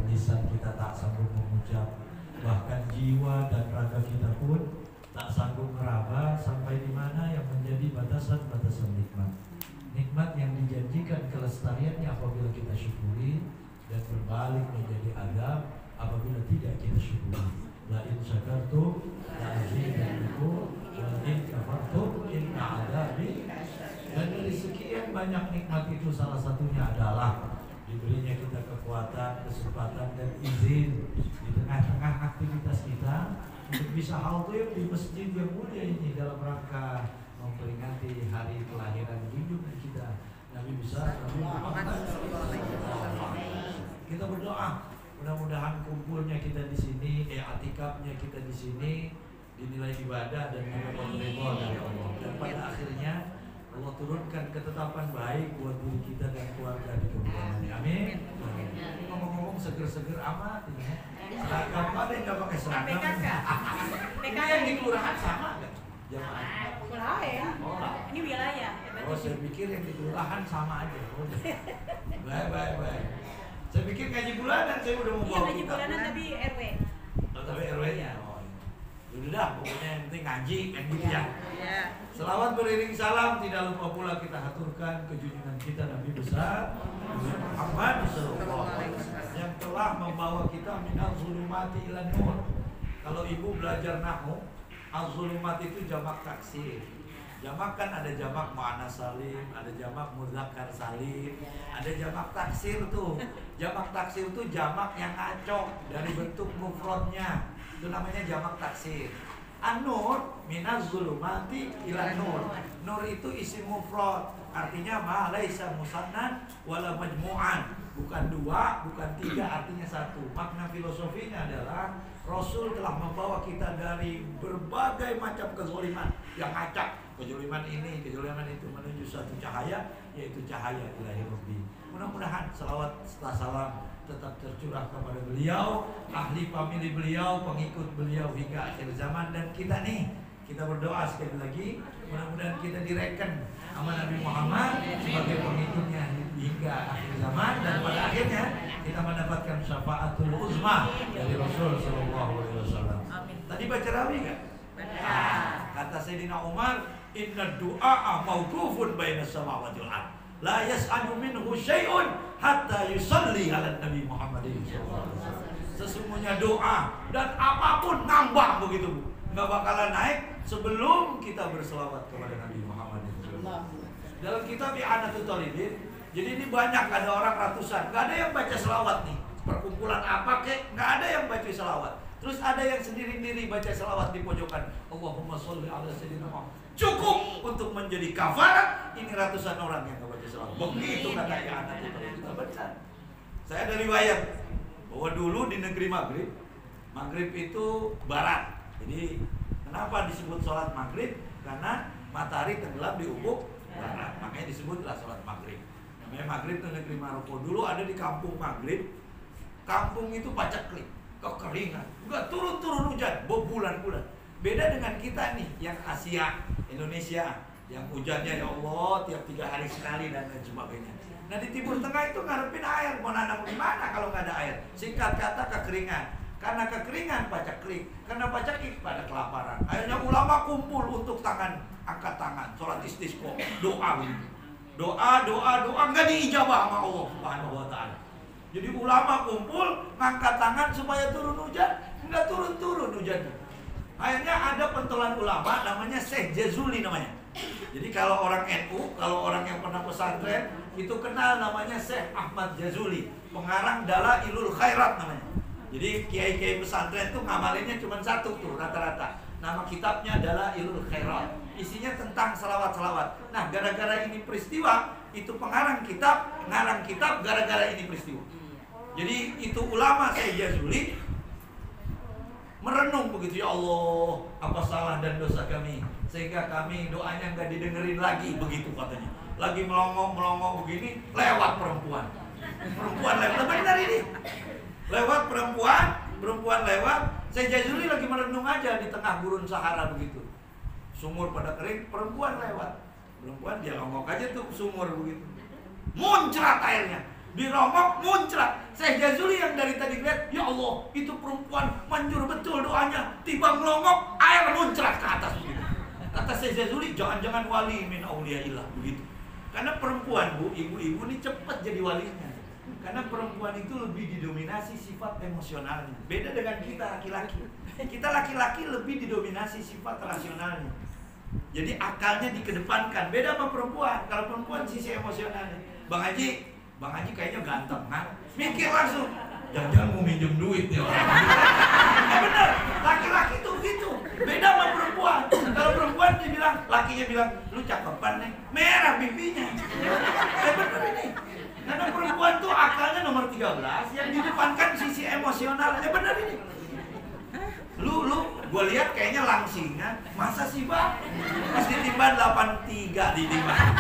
Lisan kita tak sanggup mengucap, bahkan jiwa dan raga kita pun tak sanggup meraba sampai di mana yang menjadi batasan-batasan nikmat. Nikmat yang dijanjikan kelestariannya apabila kita syukuri, dan berbalik menjadi adab apabila tidak kita syukuri. La in syakartum la azidannakum wa in kafartum inna adabi. Dan dari sekian banyak nikmat itu salah satunya adalah diberinya kita kekuatan, kesempatan dan izin di tengah-tengah aktivitas kita untuk bisa hadir di masjid yang mulia ini dalam rangka memperingati hari kelahiran junjungan kita Nabi besar Nabi Muhammad. Kita berdoa mudah-mudahan kumpulnya kita di sini, i'tikafnya kita di sini dinilai ibadah dan mendapat ridha dari Allah, dan pada akhirnya Allah turunkan ketetapan baik buat diri kita dan keluarga di kemudian hari. Amin. Ngomong-ngomong seger-seger amat ini. Seragam ada yang nggak pakai seragam? Ini yang di kelurahan sama nggak? Jamaah. Lain. Oh, ini wilayah. Oh, saya pikir yang di kelurahan sama aja. Oh, baik. Saya pikir ngaji bulanan, saya udah mau bawa. Iya, ngaji bulanan tapi RW. Oh, tapi RW-nya. Oh, udah dah, pokoknya yang penting ngaji kan gitu ya. Iya. Selawat beriring salam tidak lupa pula kita haturkan ke junjungan kita Nabi besar Muhammad sallallahu alaihi wasallam yang telah membawa kita minal zulumati ilan nur. Kalau ibu belajar nahwu, az-zulumat itu jamak taksir. Jamak kan ada jamak muannas salim, ada jamak mudzakkar salim, ada jamak taksir tuh. Jamak taksir itu jamak yang ngacok dari bentuk mufradnya. Itu namanya jamak taksir. An-nur minaz zulumati ila nur. Nur itu isim mufrad, artinya ma laisa musannan wala majmu'an. Bukan dua, bukan tiga, artinya satu. Makna filosofinya adalah Rasul telah membawa kita dari berbagai macam kezaliman yang acak. Kezaliman ini, kezaliman itu menuju satu cahaya, yaitu cahaya ilahi Rabbi. Mudah-mudahan salawat serta salam tetap tercurah kepada beliau, ahli famili beliau, pengikut beliau hingga akhir zaman. Dan kita nih, kita berdoa sekali lagi, mudah-mudahan kita direken sama Nabi Muhammad sebagai pengikutnya hingga akhir zaman, dan pada akhirnya kita mendapatkan syafaatul uzma dari Rasul sallallahu alaihi wasallam. Tadi baca rawi kan? Kata Sayyidina Umar, inna du'a mawqufun bainas samawati wal ardh. La yas'alu minhu syai'un hatta yusalli ala Nabi Muhammad sallallahu alaihi wasallam. Sesungguhnya doa dan apapun ngambang begitu, Bu. Enggak bakalan naik sebelum kita berselawat kepada Nabi Muhammad sallallahu alaihi wasallam. Dalam kitab I'anatul Talibin, jadi ini banyak, ada orang ratusan, enggak ada yang baca selawat nih. Perkumpulan apa kek, enggak ada yang baca selawat. Terus ada yang sendiri-sendiri baca selawat di pojokan. Allahumma sholli ala sayyidina Muhammad. Cukup untuk menjadi kafarat ini ratusan orang yang baca selawat. Begitu kata I'anatul Talibin. Kita baca. Saya ada riwayat bahwa dulu di negeri Maghrib, Maghrib itu barat. Jadi kenapa disebut sholat Maghrib? Karena matahari tenggelam di ufuk barat. Makanya disebutlah sholat Maghrib. Namanya Maghrib itu negeri Maroko. Dulu ada di kampung Maghrib. Kampung itu paceklik, kekeringan, enggak turun-turun hujan, berbulan-bulan. Beda dengan kita nih, yang Asia, Indonesia, yang hujannya ya Allah tiap 3 hari sekali dan lain sebagainya. Nah di Timur Tengah itu ngarepin air, mau nanam di mana kalau nggak ada air? Singkat kata kekeringan. Karena kekeringan paceklik, karena paceklik pada kelaparan. Akhirnya ulama kumpul untuk angkat tangan, sholat istisqa, doa begitu. Doa nggak diijabah sama Allah Subhanahu wa taala. Jadi ulama kumpul ngangkat tangan supaya turun hujan, nggak turun hujannya. Akhirnya ada pentolan ulama namanya Syekh Jazuli namanya. Jadi kalau orang NU, kalau orang yang pernah pesantren itu kenal namanya Syekh Ahmad Jazuli, pengarang Dalailul Khairat namanya. Jadi kiai-kiai pesantren itu ngamalinnya cuma satu tuh rata-rata. Nama kitabnya Dalailul Khairat. Isinya tentang selawat-selawat. Nah, gara-gara ini peristiwa, itu ngarang kitab gara-gara ini peristiwa. Jadi itu ulama Syekh Jazuli merenung begitu, ya Allah, apa salah dan dosa kami sehingga kami doanya nggak didengerin lagi, begitu katanya. Lagi melongok begini, lewat perempuan lewat, benar ini. Lewat perempuan lewat, Syekh Jazuli lagi merenung aja di tengah gurun Sahara begitu. Sumur pada kering, perempuan lewat. Perempuan dia longok aja tuh sumur begitu. Muncrat airnya. Dirongok muncrat. Syekh Jazuli tiba ngelongok, air muncrat ke atas begitu. Kata Syekh Jazuli, jangan-jangan wali min auliyaillah begitu. Karena perempuan, Bu, ibu-ibu ini cepat jadi walinya. Karena perempuan itu lebih didominasi sifat emosionalnya. Beda dengan kita laki-laki. Kita laki-laki lebih didominasi sifat rasionalnya. Jadi akalnya dikedepankan. Beda sama perempuan. Kalau perempuan sisi emosionalnya. Bang Haji kayaknya ganteng, kan? Mikir langsung. Jangan mau minjem duit ya. Bener, laki-laki tuh gitu. Beda sama perempuan. Kalau perempuan lakinya bilang, lu cakepan nih, merah pipinya. Bener ini. Karena perempuan tuh akalnya nomor 13 yang didepankan sisi emosional. Bener ini. Lu gue lihat kayaknya langsingan. Masa sih bang? Pas ditimbang 83 ditimbang.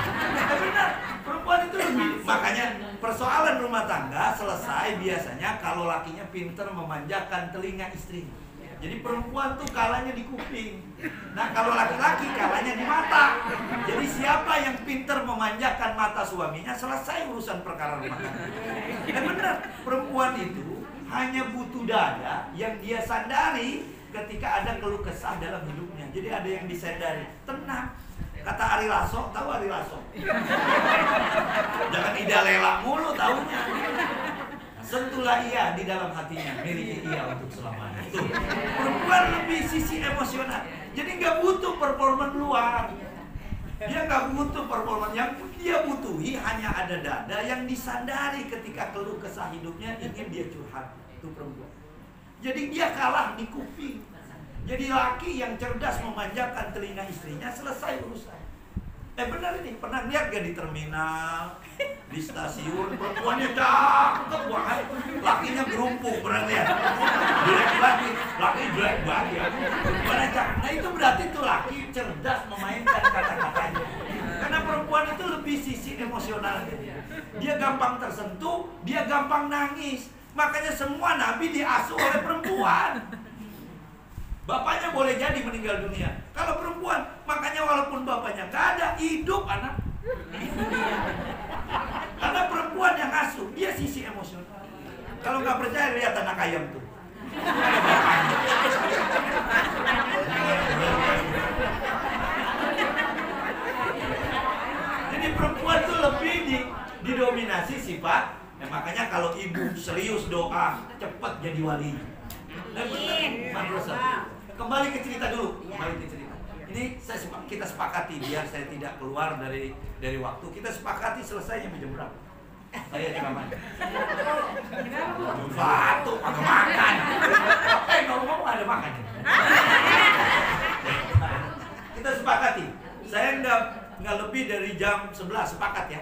Bener. Perempuan itu lebih. Makanya persoalan rumah tangga selesai biasanya kalau lakinya pinter memanjakan telinga istrinya. Jadi perempuan tuh kalahnya di kuping. Nah kalau laki-laki kalahnya di mata. Jadi siapa yang pinter memanjakan mata suaminya, selesai urusan perkara rumah tangga. Bener, perempuan itu hanya butuh dada yang dia sandari ketika ada keluh kesah dalam hidupnya. Jadi ada yang disandari. Tenang. Kata Ari Lasso, tahu Ari Lasso? Jangan ida lela mulu taunya. Sentuhlah ia di dalam hatinya, miliki ia untuk selamanya. Tuh, perempuan lebih sisi emosional. Jadi nggak butuh performa luar. Dia nggak butuh performa. Yang dia butuhi hanya ada dada yang disandari ketika keluh kesah hidupnya ingin dia curhat. Itu perempuan. Jadi dia kalah di kuping. Jadi laki yang cerdas memanjakan telinga istrinya, selesai urusan. Benar ini, pernah lihat gak di terminal, di stasiun, perempuannya cakep banget, lakinya gerumpuk, pernah lihat? Jelek lagi, laki jelek banget ya. Perempuannya cakep. Nah itu berarti tuh laki cerdas memainkan kata-katanya. Karena perempuan itu lebih sisi emosional. Dia gampang tersentuh, dia gampang nangis. Makanya semua nabi diasuh oleh perempuan. Bapaknya boleh jadi meninggal dunia. Kalau perempuan, makanya walaupun bapaknya gak ada, hidup anak. Karena perempuan yang asuh, dia sisi emosional. Kalau nggak percaya, lihat anak ayam tuh. Jadi perempuan tuh lebih didominasi sifat. Makanya kalau ibu serius doa, cepat jadi wali. Kembali ke cerita dulu. Kembali ke cerita. Ini kita sepakati biar saya tidak keluar dari waktu. Kita sepakati selesainya jam berapa? Saya ceramah. Batuk, agak makan. Ngomong-ngomong ada makan. Kita sepakati. Saya nggak lebih dari jam 11, sepakat ya?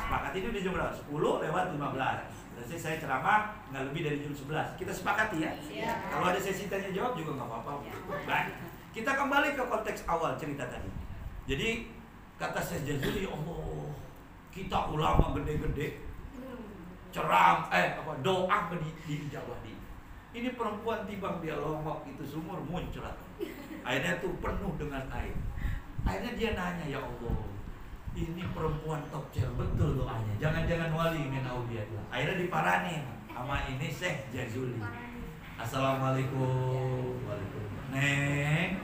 Sepakat ini udah jam berapa? 10:15. Jadi saya ceramah nggak lebih dari jam 11. Kita sepakati ya. Kalau ada sesi tanya jawab juga nggak apa-apa. Baik. Kita kembali ke konteks awal cerita tadi. Jadi kata Syekh Jazuli, Allah, kita ulama gede-gede doa diijabah di. Ini perempuan timbang dia longok itu sumur muncrat. Akhirnya tuh penuh dengan air. Akhirnya dia nanya, ya Allah, ini perempuan top tier betul doanya. Jangan-jangan wali min auliyaillah. Akhirnya diparanin sama ini Syekh Jazuli. Assalamualaikum. Waalaikumsalam. Neng,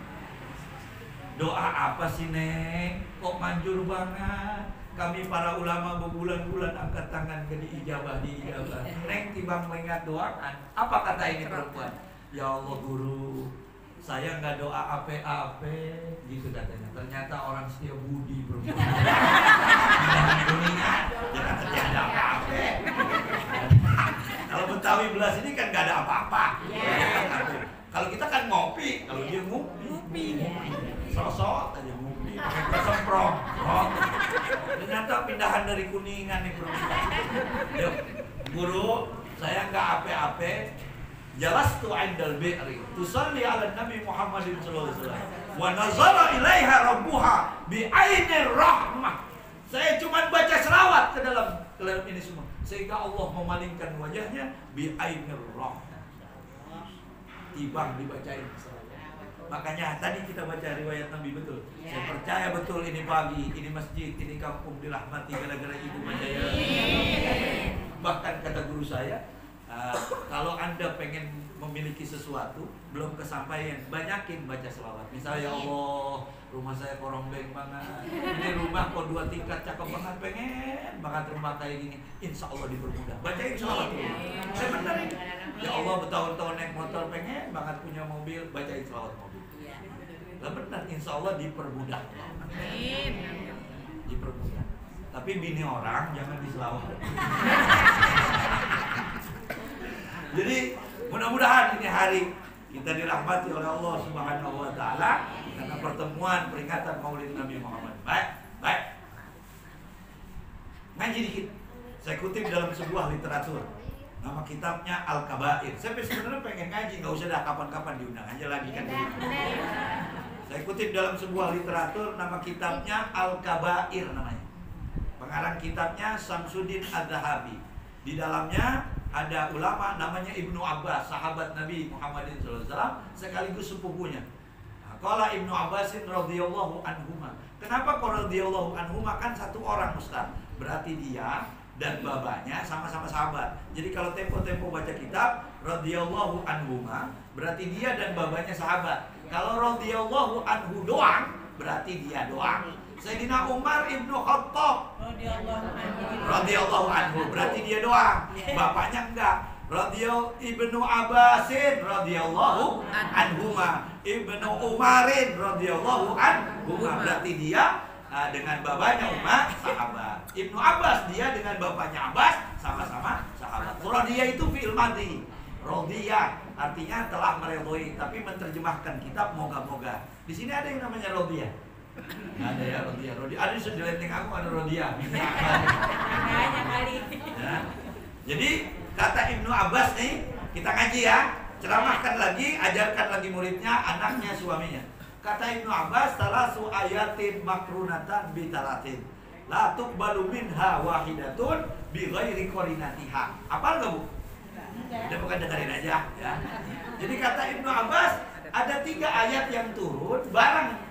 doa apa sih Neng? Kok manjur banget? Kami para ulama berbulan-bulan angkat tangan ke diijabah. Neng timbang mengingat doakan. Apa kata ini perempuan? Ya Allah guru, saya nggak doa ape-ape gitu katanya. Ternyata orang setia budi perempuan. Dunia jangan terjadi apa-apa. Kalau Betawi belas ini kan nggak ada apa-apa. Kalau kita kan ngopi, kalau dia ngopi. Sosok aja ngopi. Semprong. Ternyata pindahan dari Kuningan nih perempuan. Yuk, guru, saya nggak ape-ape. Jalastu 'indal bi'ri tusalli 'ala Nabi Muhammadin sallallahu alaihi wasallam wa nazara ilaiha rabbuha bi 'ainir rahmah. Saya cuma baca selawat ke dalam ini semua sehingga Allah memalingkan wajahnya bi 'ainir rahmah. Tibang dibacain selawat. Makanya tadi kita baca riwayat Nabi betul. Saya percaya betul ini pagi, ini masjid, ini kampung dirahmati gara-gara ibu baca ya. Bahkan kata guru saya, Kalau Anda pengen memiliki sesuatu belum kesampaian, banyakin baca selawat. Misalnya, ya Allah, rumah saya korombeng banget, ini rumah kok 2 tingkat, cakep banget, pengen banget rumah kayak gini. Insya Allah dipermudah. Bacain selawat dulu. Saya bener ini. Ya Allah, bertahun-tahun naik motor, pengen banget punya mobil, bacain selawat mobil. Lah benar, insya Allah dipermudah. Dipermudah. Tapi bini orang jangan diselawat. Jadi mudah-mudahan ini hari kita dirahmati oleh Allah Subhanahu wa taala karena pertemuan peringatan Maulid Nabi Muhammad. Baik. Ngaji dikit. Saya kutip dalam sebuah literatur. Nama kitabnya Al-Kabair. Saya sebenarnya pengen ngaji, nggak usah dah kapan-kapan diundang aja lagi kan. Saya kutip dalam sebuah literatur, nama kitabnya Al-Kabair namanya. Pengarang kitabnya Samsuddin Adz-Dzahabi. Di dalamnya ada ulama namanya Ibnu Abbas, sahabat Nabi Muhammad SAW, sekaligus sepupunya. Qala Ibnu Abbasin radhiyallahu anhuma. Kenapa qala radhiyallahu anhuma? Kan satu orang Ustaz. Berarti dia dan babanya sama-sama sahabat. Jadi kalau tempo-tempo baca kitab radhiyallahu anhuma, berarti dia dan babanya sahabat. Kalau radhiyallahu anhu doang, berarti dia doang. Sayyidina Umar Ibnu Khattab radhiyallahu anhu, berarti dia doang. Bapaknya enggak. Ibnu Abbasin radhiyallahu anhuma, Ibnu Umarin radhiyallahu anhuma, berarti dia dengan bapaknya Umar sahabat. Ibnu Abbas dia dengan bapaknya Abbas sama-sama sahabat. Radhiya itu fi'il madhi. Radhiya artinya telah meridhoi, tapi menerjemahkan kitab moga-moga. Di sini ada yang namanya radhiya. Ada ya Rodia. Ada di sedelenteng aku ada Rodia. Makanya kali. Ya. Jadi kata Ibnu Abbas nih, kita ngaji ya, ceramahkan lagi, ajarkan lagi muridnya, anaknya, suaminya. Kata Ibnu Abbas, salasu ayatin makrunatan bitalatin, la tuqbalu minha wahidatun bi ghairi qarinatiha. Apal enggak, Bu? Udah bukan dengerin aja ya. Jadi kata Ibnu Abbas, ada 3 ayat yang turun bareng.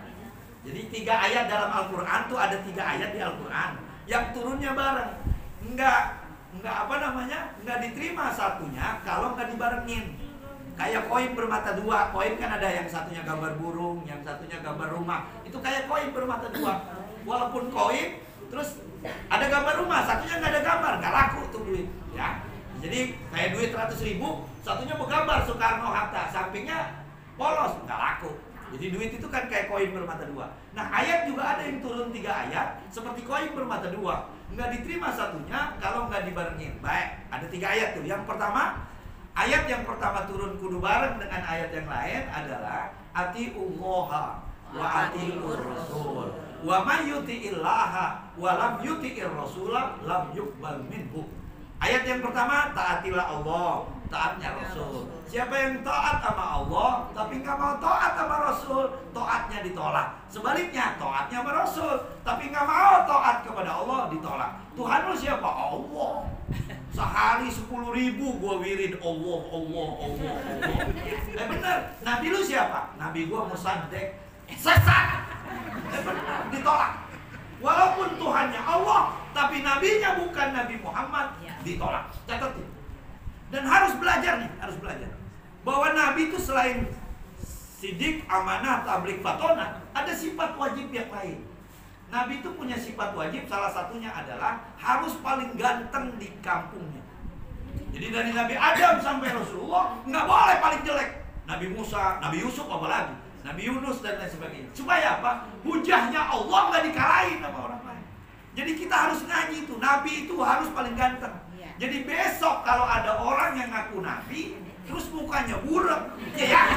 Jadi 3 ayat dalam Al-Quran tuh ada 3 ayat di Al-Quran yang turunnya bareng. Enggak diterima satunya kalau enggak dibarengin. Kayak koin bermata 2. Koin kan ada yang satunya gambar burung, yang satunya gambar rumah. Itu kayak koin bermata 2. Walaupun koin, terus ada gambar rumah, satunya enggak ada gambar, enggak laku tuh duit, ya. Jadi kayak duit 100.000, satunya bergambar Soekarno Hatta, sampingnya polos, enggak laku. Jadi duit itu kan kayak koin bermata 2. Nah ayat juga ada yang turun 3 ayat seperti koin bermata 2. Nggak diterima satunya kalau nggak dibarengin. Baik, ada 3 ayat tuh. Yang pertama, ayat yang pertama turun kudu bareng dengan ayat yang lain adalah atiullaha wa atiur rasul. Wa may yuti'illaha wa lam yuti'ir rasula lam yuqbal minhu. Ayat yang pertama, taatilah Allah, taatnya Rasul. Siapa yang taat sama Allah tapi nggak mau taat sama Rasul, taatnya ditolak. Sebaliknya, taatnya sama Rasul tapi nggak mau taat kepada Allah, ditolak. Tuhan lu siapa? Allah. Sehari 10.000 gua wirid Allah. Bener. Nabi lu siapa? Nabi gua Musaddek. Sesat. Bener. Ditolak. Walaupun Tuhannya Allah, tapi nabinya bukan Nabi Muhammad, ditolak. Catat itu. Dan harus belajar nih, harus belajar bahwa Nabi itu selain sidik, amanah, tabligh, fatonah, ada sifat wajib yang lain. Nabi itu punya sifat wajib, salah satunya adalah harus paling ganteng di kampungnya. Jadi dari Nabi Adam sampai Rasulullah nggak boleh paling jelek. Nabi Musa, Nabi Yusuf apalagi, Nabi Yunus dan lain sebagainya. Supaya apa? Hujahnya Allah nggak dikalahin sama orang lain. Jadi kita harus ngaji itu. Nabi itu harus paling ganteng. Jadi besok kalau ada orang yang ngaku Nabi, terus mukanya burak, ya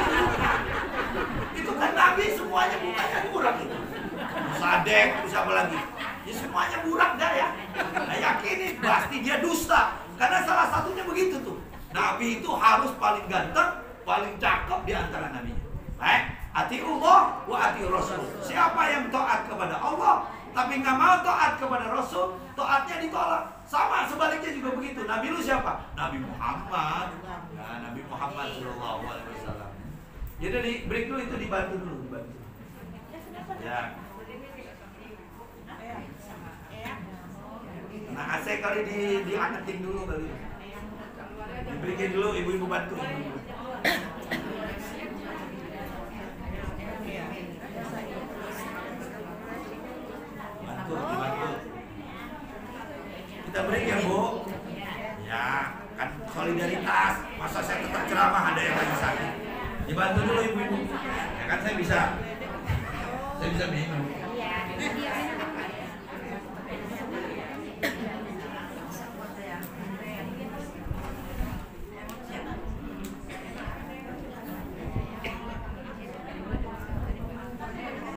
itu kan Nabi semuanya mukanya burak itu. Sadek, terus apa lagi? Ya semuanya burak dah ya. Nah yakinin pasti dia dusta. Karena salah satunya begitu tuh. Nabi itu harus paling ganteng, paling cakep di antara nabinya. Baik. Atiullah wa atiur rasul. Siapa yang taat kepada Allah tapi nggak mau taat kepada Rasul, taatnya ditolak. Sama sebaliknya juga begitu. Nabi lu siapa? Nabi Muhammad. Ya, Nabi Muhammad Sallallahu Alaihi Wasallam. Jadi di break dulu itu dibantu dulu, dibantu. Ya. Nah AC kali diangetin dulu kali. Diberikan dulu, ibu-ibu bantu. Dibantu. Kita berikan Bu. Ya, kan solidaritas. Masa saya tetap ceramah ada yang lagi sakit. Dibantu dulu ibu-ibu. Ya kan saya bisa minum.